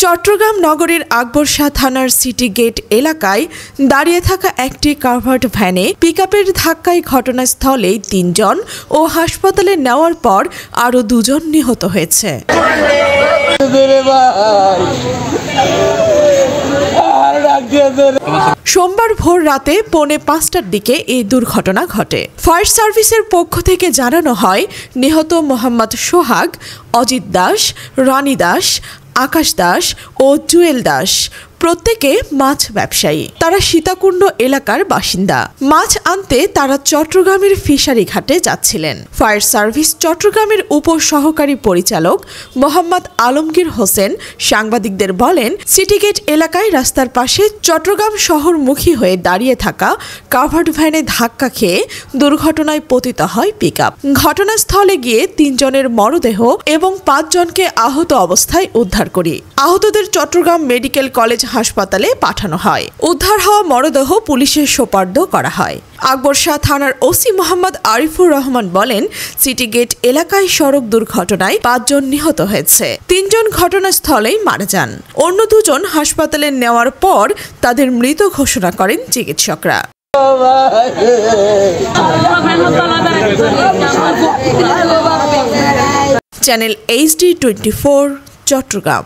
চট্টগ্রাম নগরের আকবর শাহ থানার city gate এলাকায় দাঁড়িয়ে থাকা একটি কাভার্ড ভ্যানে পিকআপের ধাক্কায় ঘটনাস্থলে ৩ জন ও হাসপাতালে নেওয়ার পর আরও ২ জন নিহত হয়েছে। সোমবার ভোর রাতে 4:45টার দিকে এই দুর্ঘটনা ঘটে। ফায়ার সার্ভিসের পক্ষ থেকে জানানো হয়, নিহত মোহাম্মদ সোহাগ, অজিত দাস, রানী দাস, আকাশ দাস ও জুয়েল দাস প্রত্যেকে মাছ ব্যবসায়ী। তারা সীতাকুণ্ড এলাকার বাসিন্দা। মাছ আনতে তারা চট্টগ্রামের ফিশারি ঘাটে যাচ্ছিলেন। ফায়ার সার্ভিস চট্টগ্রামের উপসহকারী পরিচালক মোহাম্মদ আলমগীর হোসেন সাংবাদিকদের বলেন, সিটি গেট এলাকায় রাস্তার পাশে চট্টগ্রাম শহরমুখী হয়ে দাঁড়িয়ে থাকা কাভার্ড ভ্যানে ধাক্কা খেয়ে দুর্ঘটনায় পতিত হয় পিকআপ। ঘটনাস্থলে গিয়ে ৩ জনের মরদেহ এবং ৫ জনকে আহত অবস্থায় উদ্ধার করি। আহতদের চট্টগ্রাম মেডিকেল কলেজ হাসপাতালে পাঠানো হয়। উদ্ধার হওয়া মরদেহ পুলিশের সোপর্দ করা হয়। আকবর শাহ থানার ওসি মোহাম্মদ আরিফুর রহমান বলেন, সিটি গেট এলাকায় সড়ক দুর্ঘটনায় ৫ জন নিহত হয়েছে। ৩ জন ঘটনাস্থলেই মারা যান। অন্য ২ জন হাসপাতালে নেওয়ার পর তাদের মৃত ঘোষণা করেন চিকিৎসকরা। Channel HD 24 Chittagong.